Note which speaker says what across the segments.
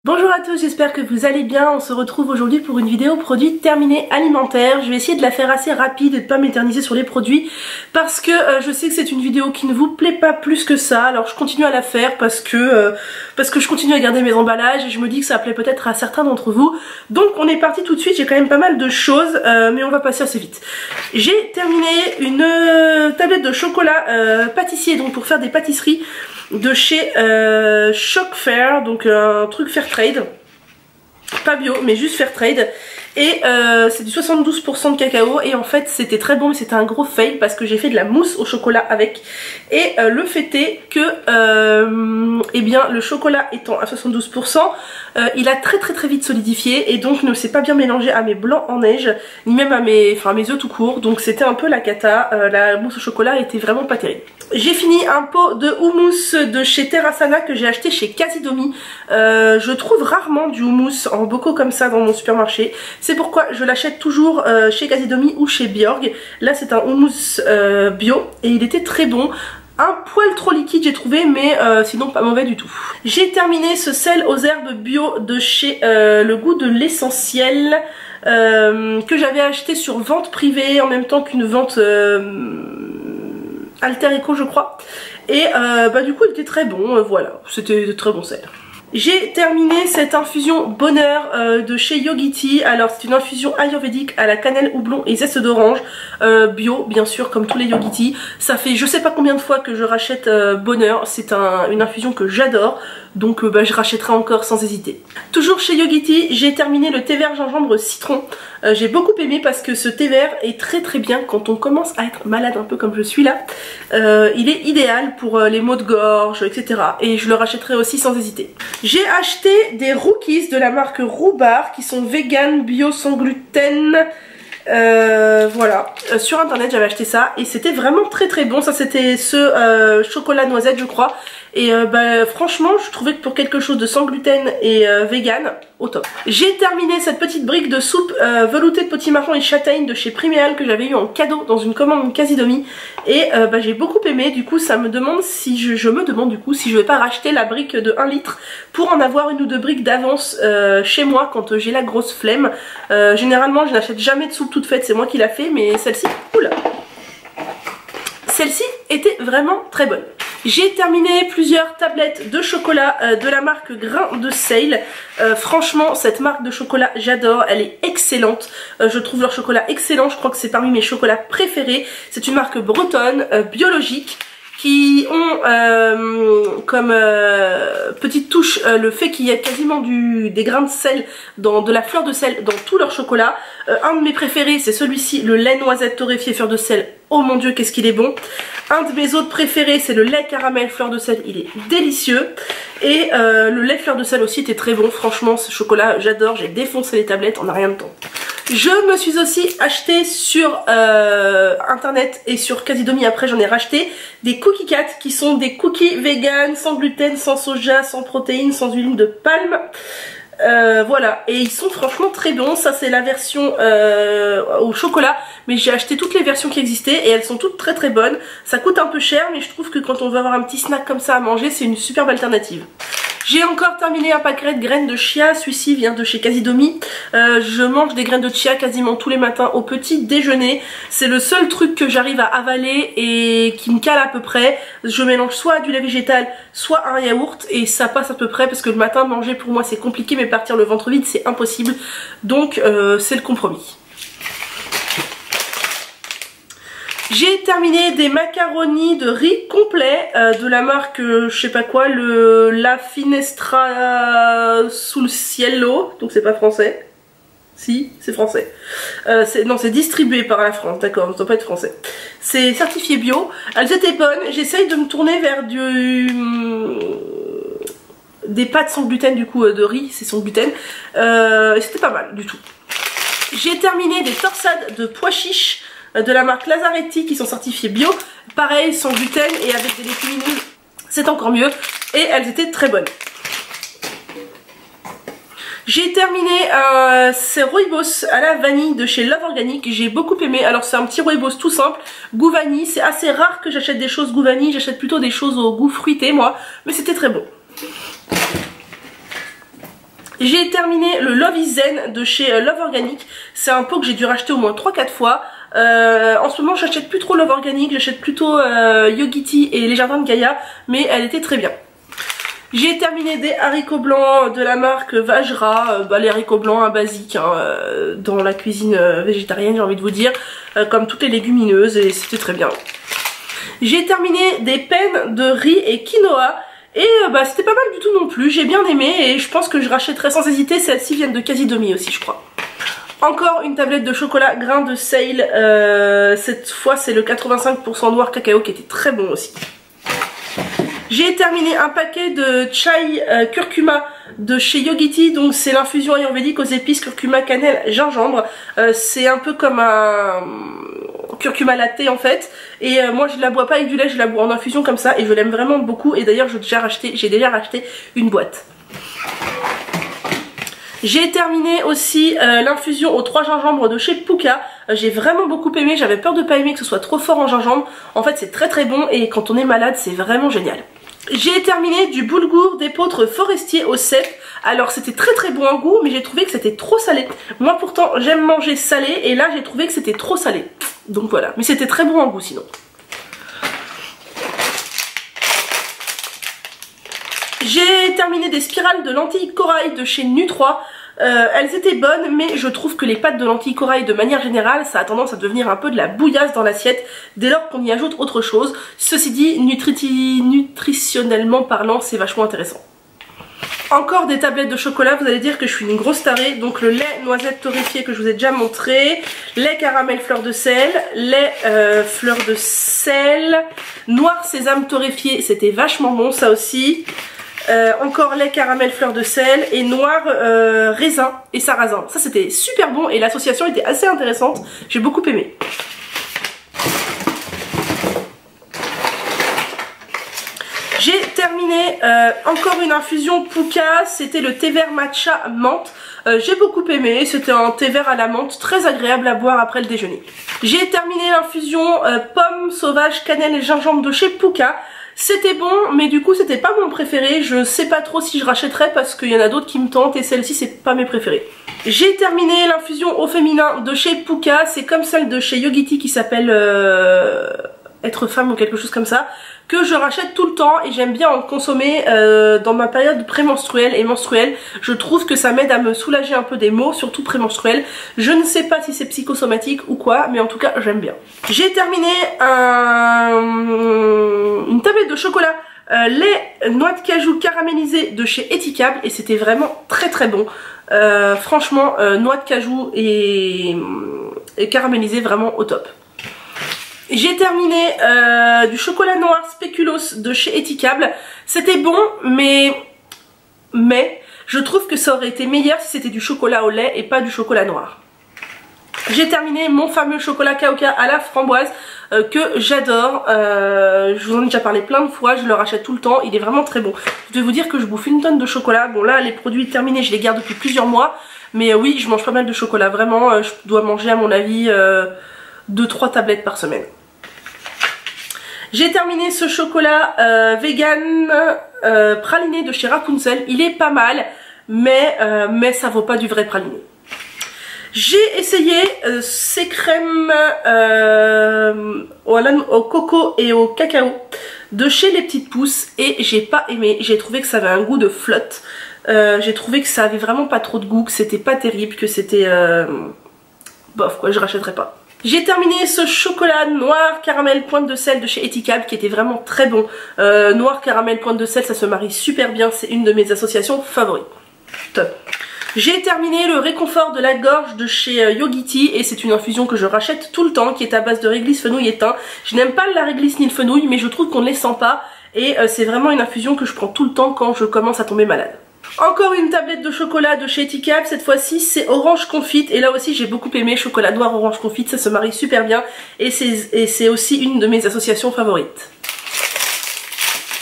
Speaker 1: Bonjour à tous, j'espère que vous allez bien. On se retrouve aujourd'hui pour une vidéo produits terminés alimentaires. Je vais essayer de la faire assez rapide et de pas m'éterniser sur les produits parce que je sais que c'est une vidéo qui ne vous plaît pas plus que ça. Alors je continue à la faire parce que je continue à garder mes emballages et je me dis que ça plaît peut-être à certains d'entre vous. Donc on est parti tout de suite, j'ai quand même pas mal de choses mais on va passer assez vite. J'ai terminé une tablette de chocolat pâtissier, donc pour faire des pâtisseries de chez Choc Fair, donc un truc Fairtrade, pas bio mais juste Fairtrade, et c'est du 72% de cacao et en fait c'était très bon mais c'était un gros fail parce que j'ai fait de la mousse au chocolat avec et le fait est que eh bien le chocolat étant à 72% il a très vite solidifié et donc ne s'est pas bien mélangé à mes blancs en neige ni même à mes œufs tout court, donc c'était un peu la cata. La mousse au chocolat était vraiment pas terrible. J'ai fini un pot de houmous de chez Terrasana que j'ai acheté chez Casidomi. Je trouve rarement du houmous en bocaux comme ça dans mon supermarché. C'est pourquoi je l'achète toujours chez Casidomi ou chez Bjorg. Là c'est un houmous bio et il était très bon. Un poil trop liquide j'ai trouvé mais sinon pas mauvais du tout. J'ai terminé ce sel aux herbes bio de chez Le Goût de l'Essentiel que j'avais acheté sur vente privée en même temps qu'une vente Alter Eco je crois, et du coup il était très bon, voilà, c'était de très bon sel. J'ai terminé cette infusion bonheur de chez Yogiti. Alors c'est une infusion ayurvédique à la cannelle, houblon et zeste d'orange, bio bien sûr comme tous les Yogiti. Ça fait je sais pas combien de fois que je rachète bonheur, c'est une infusion que j'adore. Donc je rachèterai encore sans hésiter. Toujours chez Yogiti, j'ai terminé le thé vert gingembre citron. J'ai beaucoup aimé parce que ce thé vert est très bien quand on commence à être malade un peu comme je suis là. Il est idéal pour les maux de gorge, etc. Et je le rachèterai aussi sans hésiter. J'ai acheté des Rookies de la marque Rhubarb qui sont vegan, bio, sans gluten. Voilà, sur internet j'avais acheté ça et c'était vraiment très bon. Ça c'était ce chocolat noisette je crois. Et franchement je trouvais que pour quelque chose de sans gluten et vegan, au top. J'ai terminé cette petite brique de soupe veloutée de potimarron et châtaigne de chez Priméal que j'avais eu en cadeau dans une commande Casidomi. Et j'ai beaucoup aimé, du coup ça me demande si je me demande du coup si je vais pas racheter la brique de 1 litre pour en avoir une ou deux briques d'avance chez moi quand j'ai la grosse flemme. Généralement je n'achète jamais de soupe toute faite, c'est moi qui l'a fait, mais celle-ci, oula, celle-ci était vraiment très bonne. J'ai terminé plusieurs tablettes de chocolat de la marque Grain de Sale. Franchement cette marque de chocolat j'adore, elle est excellente. Je trouve leur chocolat excellent, je crois que c'est parmi mes chocolats préférés. C'est une marque bretonne, biologique, qui ont comme petite touche le fait qu'il y a quasiment des grains de sel, de la fleur de sel dans tout leur chocolat. Un de mes préférés c'est celui-ci, le lait noisette torréfié fleur de sel. Oh mon dieu qu'est-ce qu'il est bon. Un de mes autres préférés c'est le lait caramel fleur de sel, il est délicieux. Et le lait fleur de sel aussi était très bon, franchement ce chocolat j'adore, j'ai défoncé les tablettes en un rien de temps. Je me suis aussi acheté sur internet et sur Casidomi, après j'en ai racheté des Cookie Cat qui sont des cookies vegan, sans gluten, sans soja, sans protéines, sans huile de palme. Voilà, et ils sont franchement très bons. Ça c'est la version au chocolat, mais j'ai acheté toutes les versions qui existaient et elles sont toutes très bonnes. Ça coûte un peu cher mais je trouve que quand on veut avoir un petit snack comme ça à manger c'est une superbe alternative. J'ai encore terminé un paquet de graines de chia, celui-ci vient de chez Casidomi. Je mange des graines de chia quasiment tous les matins au petit déjeuner. C'est le seul truc que j'arrive à avaler et qui me cale à peu près. Je mélange soit du lait végétal, soit un yaourt et ça passe à peu près parce que le matin manger pour moi c'est compliqué mais partir le ventre vide c'est impossible. Donc c'est le compromis. J'ai terminé des macaronis de riz complet de la marque je sais pas quoi, La Finestra sul Cielo, donc c'est pas français. Si, c'est français. Non, c'est distribué par la France, d'accord, ça doit pas être français. C'est certifié bio, elles étaient bonnes, j'essaye de me tourner vers des pâtes sans gluten du coup de riz, c'est sans gluten, et c'était pas mal du tout. J'ai terminé des torsades de pois chiches de la marque Lazaretti qui sont certifiées bio, pareil sans gluten et avec des légumineuses, c'est encore mieux et elles étaient très bonnes. J'ai terminé ces rooibos à la vanille de chez Love Organic, j'ai beaucoup aimé. Alors c'est un petit rooibos tout simple, goût vanille, c'est assez rare que j'achète des choses goût vanille, j'achète plutôt des choses au goût fruité moi, mais c'était très bon. J'ai terminé le Love is Zen de chez Love Organic. C'est un pot que j'ai dû racheter au moins 3-4 fois. En ce moment j'achète plus trop Love Organic, j'achète plutôt Yogiti et les Jardins de Gaïa, mais elle était très bien. J'ai terminé des haricots blancs de la marque Vajra, les haricots blancs basiques hein, dans la cuisine végétarienne, j'ai envie de vous dire, comme toutes les légumineuses, et c'était très bien. J'ai terminé des pennes de riz et quinoa. Et c'était pas mal du tout non plus, j'ai bien aimé et je pense que je rachèterai sans hésiter. Celles-ci viennent de Casidomi aussi je crois. Encore une tablette de chocolat grain de sale, cette fois c'est le 85% noir cacao qui était très bon aussi. J'ai terminé un paquet de chai curcuma de chez Yogiti, donc c'est l'infusion ayurvédique aux épices curcuma, cannelle, gingembre. C'est un peu comme un curcuma latte en fait, et moi je la bois pas avec du lait, je la bois en infusion comme ça et je l'aime vraiment beaucoup, et d'ailleurs j'ai déjà racheté une boîte. J'ai terminé aussi l'infusion aux 3 gingembres de chez Puka. J'ai vraiment beaucoup aimé, j'avais peur de pas aimer que ce soit trop fort en gingembre. En fait c'est très bon et quand on est malade c'est vraiment génial. J'ai terminé du boulgour d'épeautre forestier au cèpe. Alors c'était très bon en goût, mais j'ai trouvé que c'était trop salé. Moi pourtant j'aime manger salé et là j'ai trouvé que c'était trop salé. Donc voilà, mais c'était très bon en goût sinon. J'ai terminé des spirales de lentilles corail de chez Nu3. Elles étaient bonnes, mais je trouve que les pâtes de lentilles corail de manière générale ça a tendance à devenir un peu de la bouillasse dans l'assiette dès lors qu'on y ajoute autre chose. Ceci dit, nutritionnellement parlant c'est vachement intéressant. Encore des tablettes de chocolat, vous allez dire que je suis une grosse tarée. Donc le lait noisette torréfié que je vous ai déjà montré, lait caramel fleur de sel, lait fleur de sel, noir sésame torréfié, c'était vachement bon ça aussi. Encore lait caramel fleur de sel et noir raisin et sarrasin. Ça c'était super bon et l'association était assez intéressante, j'ai beaucoup aimé. J'ai terminé encore une infusion Puka, c'était le thé vert matcha menthe. J'ai beaucoup aimé, c'était un thé vert à la menthe très agréable à boire après le déjeuner. J'ai terminé l'infusion pomme sauvage cannelle et gingembre de chez Puka. C'était bon, mais du coup c'était pas mon préféré, je sais pas trop si je rachèterais parce qu'il y en a d'autres qui me tentent et celle-ci c'est pas mes préférés. J'ai terminé l'infusion au féminin de chez Puka, c'est comme celle de chez Yogiti qui s'appelle Être femme ou quelque chose comme ça, que je rachète tout le temps et j'aime bien en consommer dans ma période prémenstruelle et menstruelle. Je trouve que ça m'aide à me soulager un peu des maux, surtout prémenstruels. Je ne sais pas si c'est psychosomatique ou quoi, mais en tout cas j'aime bien. J'ai terminé une tablette de chocolat lait noix de cajou caramélisé de chez Etikable et c'était vraiment très bon. Franchement noix de cajou et caramélisé vraiment au top. J'ai terminé du chocolat noir spéculoos de chez Etikable. C'était bon, mais je trouve que ça aurait été meilleur si c'était du chocolat au lait et pas du chocolat noir. J'ai terminé mon fameux chocolat Kauka à la framboise que j'adore. Je vous en ai déjà parlé plein de fois, je le rachète tout le temps, il est vraiment très bon. Je vais vous dire que je bouffe une tonne de chocolat. Bon là les produits terminés, je les garde depuis plusieurs mois. Mais oui, je mange pas mal de chocolat, vraiment. Je dois manger à mon avis 2-3 tablettes par semaine. J'ai terminé ce chocolat vegan praliné de chez Rapunzel. Il est pas mal, mais ça vaut pas du vrai praliné. J'ai essayé ces crèmes au coco et au cacao de chez Les Petites Pousses et j'ai pas aimé. J'ai trouvé que ça avait un goût de flotte. J'ai trouvé que ça avait vraiment pas trop de goût, que c'était pas terrible, que c'était bof quoi, je rachèterais pas. J'ai terminé ce chocolat noir caramel pointe de sel de chez Etikable qui était vraiment très bon. Noir caramel pointe de sel, ça se marie super bien, c'est une de mes associations favorites. Top. J'ai terminé le réconfort de la gorge de chez Yogiti et c'est une infusion que je rachète tout le temps qui est à base de réglisse, fenouil et thym. Je n'aime pas la réglisse ni le fenouil mais je trouve qu'on ne les sent pas et c'est vraiment une infusion que je prends tout le temps quand je commence à tomber malade. Encore une tablette de chocolat de chez Etikable, cette fois-ci c'est orange confite et là aussi j'ai beaucoup aimé, chocolat noir orange confite, ça se marie super bien et c'est aussi une de mes associations favorites.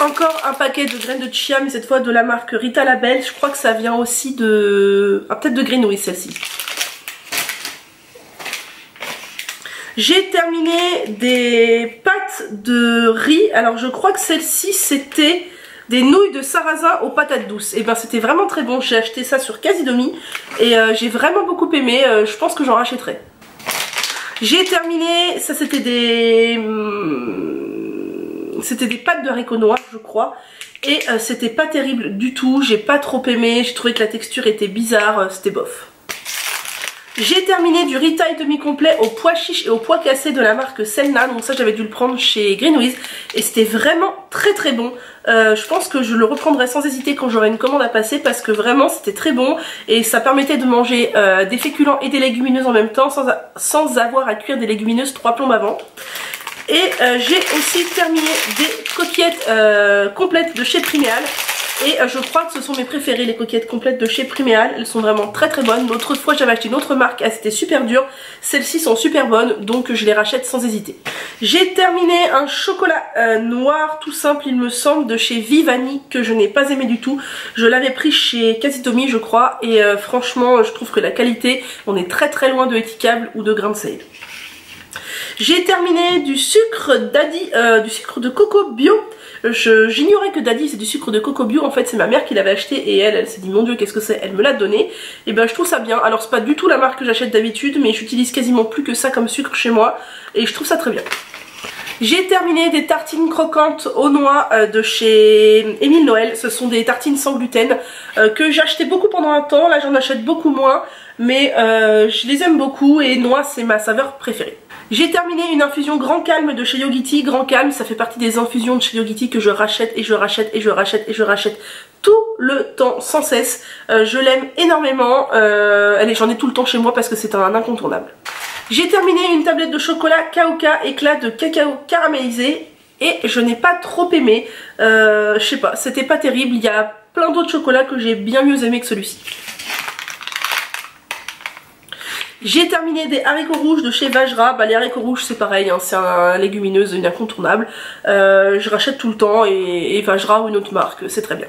Speaker 1: Encore un paquet de graines de chia mais cette fois de la marque Rita la Belle, je crois que ça vient aussi de... ah, peut-être de Greenwich celle-ci. J'ai terminé des pâtes de riz, alors je crois que celle-ci c'était des nouilles de sarrasin aux patates douces. Et ben c'était vraiment très bon, j'ai acheté ça sur Casidomi et j'ai vraiment beaucoup aimé, je pense que j'en rachèterai. J'ai terminé, ça c'était des pâtes de haricots noirs je crois. Et c'était pas terrible du tout, j'ai pas trop aimé, j'ai trouvé que la texture était bizarre, c'était bof. J'ai terminé du retail demi-complet aux pois chiches et aux pois cassés de la marque Selna. Donc ça j'avais dû le prendre chez Greenwiz et c'était vraiment très bon. Je pense que je le reprendrai sans hésiter quand j'aurai une commande à passer parce que vraiment c'était très bon et ça permettait de manger des féculents et des légumineuses en même temps sans avoir à cuire des légumineuses 3 plombes avant. Et j'ai aussi terminé des coquillettes complètes de chez Priméal. Et je crois que ce sont mes préférées, les coquillettes complètes de chez Priméal. Elles sont vraiment très bonnes. L'autre fois j'avais acheté une autre marque, elles étaient super dures. Celles-ci sont super bonnes, donc je les rachète sans hésiter. J'ai terminé un chocolat noir tout simple il me semble de chez Vivani que je n'ai pas aimé du tout. Je l'avais pris chez Casidomi je crois et franchement je trouve que la qualité, on est très loin de Etikable ou de Grand Sale. J'ai terminé du sucre Daddy, du sucre de coco bio. J'ignorais que Daddy c'est du sucre de coco bio, en fait c'est ma mère qui l'avait acheté et elle s'est dit mon dieu qu'est-ce que c'est, elle me l'a donné. Et ben je trouve ça bien, alors c'est pas du tout la marque que j'achète d'habitude mais j'utilise quasiment plus que ça comme sucre chez moi et je trouve ça très bien. J'ai terminé des tartines croquantes aux noix de chez Émile Noël. Ce sont des tartines sans gluten que j'ai acheté beaucoup pendant un temps, là j'en achète beaucoup moins mais je les aime beaucoup et noix c'est ma saveur préférée. J'ai terminé une infusion Grand Calme de chez Yogiti. Grand Calme, ça fait partie des infusions de chez Yogiti que je rachète et je rachète et je rachète et je rachète tout le temps, sans cesse. Je l'aime énormément, j'en ai tout le temps chez moi parce que c'est un incontournable. J'ai terminé une tablette de chocolat Kauka éclat de cacao caramélisé et je n'ai pas trop aimé. Je sais pas, c'était pas terrible, il y a plein d'autres chocolats que j'ai bien mieux aimé que celui-ci. J'ai terminé des haricots rouges de chez Vajra. Bah, les haricots rouges c'est pareil, hein, c'est un légumineuse, une incontournable. Je rachète tout le temps et Vajra ou une autre marque, c'est très bien.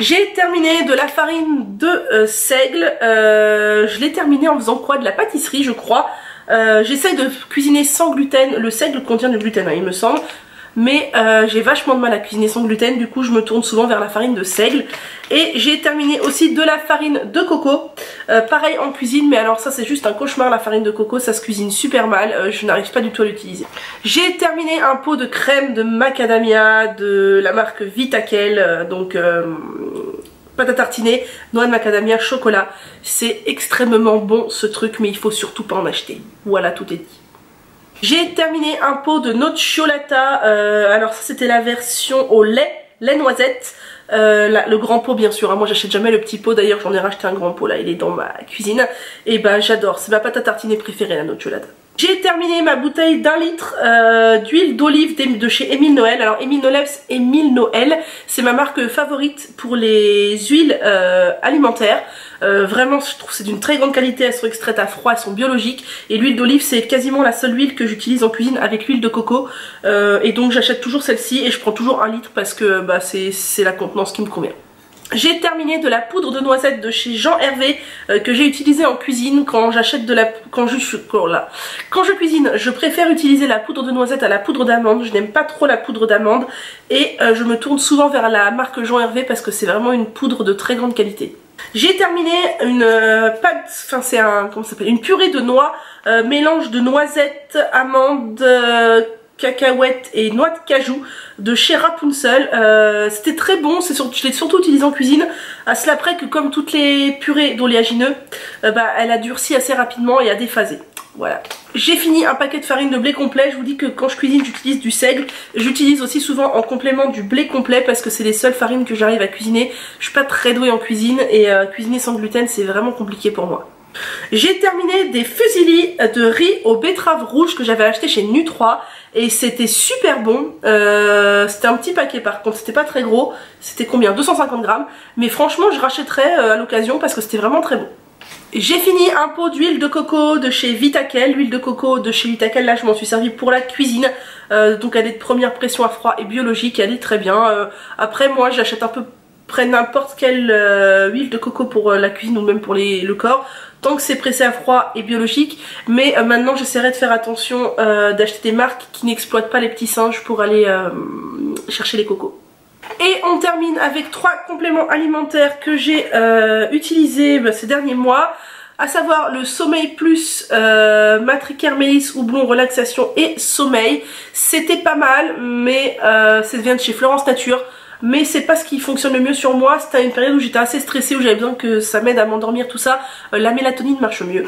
Speaker 1: J'ai terminé de la farine de seigle. Je l'ai terminé en faisant quoi? De la pâtisserie je crois. J'essaye de cuisiner sans gluten. Le seigle contient du gluten hein, il me semble. Mais j'ai vachement de mal à cuisiner sans gluten, du coup je me tourne souvent vers la farine de seigle. Et j'ai terminé aussi de la farine de coco, pareil en cuisine, mais alors ça c'est juste un cauchemar la farine de coco, ça se cuisine super mal, je n'arrive pas du tout à l'utiliser. J'ai terminé un pot de crème de macadamia de la marque Vitakel, donc pâte à tartiner, noix de macadamia, chocolat. C'est extrêmement bon ce truc, mais il faut surtout pas en acheter. Voilà, tout est dit. J'ai terminé un pot de nocciolata, alors ça c'était la version au lait noisette, le grand pot bien sûr, hein. Moi j'achète jamais le petit pot, d'ailleurs j'en ai racheté un grand pot là, il est dans ma cuisine, et bah j'adore, c'est ma pâte à tartiner préférée la nocciolata. J'ai terminé ma bouteille d'1 litre d'huile d'olive de chez Émile Noël. Alors Émile Noël, c'est ma marque favorite pour les huiles alimentaires. Vraiment je trouve que c'est d'une très grande qualité, elles sont extraites à froid, elles sont biologiques. Et l'huile d'olive c'est quasiment la seule huile que j'utilise en cuisine avec l'huile de coco. Et donc j'achète toujours celle-ci et je prends toujours 1 litre parce que bah, c'est la contenance qui me convient. J'ai terminé de la poudre de noisette de chez Jean Hervé que j'ai utilisé en cuisine quand j'achète de la... Quand je cuisine, je préfère utiliser la poudre de noisette à la poudre d'amande. Je n'aime pas trop la poudre d'amande et je me tourne souvent vers la marque Jean Hervé parce que c'est vraiment une poudre de très grande qualité. J'ai terminé une pâte, enfin c'est un... comment ça s'appelle, une purée de noix, mélange de noisettes, amandes... cacahuètes et noix de cajou de chez Rapunzel. C'était très bon, je l'ai surtout utilisé en cuisine, à cela près que comme toutes les purées d'oléagineux, bah, elle a durci assez rapidement et a déphasé. Voilà. J'ai fini un paquet de farine de blé complet. Je vous dis que quand je cuisine j'utilise du seigle. J'utilise aussi souvent en complément du blé complet parce que c'est les seules farines que j'arrive à cuisiner. Je suis pas très douée en cuisine et cuisiner sans gluten c'est vraiment compliqué pour moi. J'ai terminé des fusillis de riz aux betteraves rouges que j'avais acheté chez Nu3 et c'était super bon. C'était un petit paquet par contre, c'était pas très gros, c'était combien, 250 grammes, mais franchement je rachèterais à l'occasion parce que c'était vraiment très bon. J'ai fini un pot d'huile de coco de chez Vitakel. L'huile de coco de chez Vitakel, là je m'en suis servi pour la cuisine, donc elle est de première pression à froid et biologique, elle est très bien. Après moi j'achète un peu ferai n'importe quelle huile de coco pour la cuisine ou même pour le corps, tant que c'est pressé à froid et biologique. Mais maintenant j'essaierai de faire attention d'acheter des marques qui n'exploitent pas les petits singes pour aller chercher les cocos. Et on termine avec 3 compléments alimentaires que j'ai utilisés ces derniers mois, à savoir le Sommeil Plus Matricare Mélisse Houblon Relaxation et Sommeil. C'était pas mal, mais ça vient de chez Florence Nature, mais c'est pas ce qui fonctionne le mieux sur moi. C'était à une période où j'étais assez stressée, où j'avais besoin que ça m'aide à m'endormir, tout ça. La mélatonine marche mieux.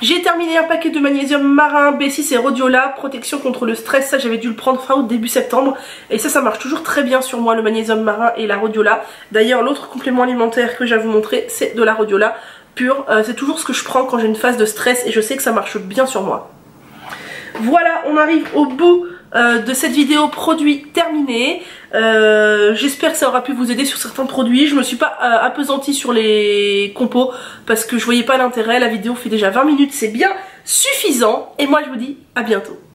Speaker 1: J'ai terminé un paquet de magnésium marin, B6 et rhodiola, protection contre le stress. Ça j'avais dû le prendre fin août, début septembre. Et ça marche toujours très bien sur moi, le magnésium marin et la rhodiola. D'ailleurs l'autre complément alimentaire que j'ai à vous montrer, c'est de la rhodiola pure. C'est toujours ce que je prends quand j'ai une phase de stress et je sais que ça marche bien sur moi. Voilà, on arrive au bout de cette vidéo produit terminée. J'espère que ça aura pu vous aider sur certains produits. Je me suis pas appesantie sur les compos parce que je voyais pas l'intérêt. La vidéo fait déjà 20 minutes, c'est bien suffisant. Et moi je vous dis à bientôt.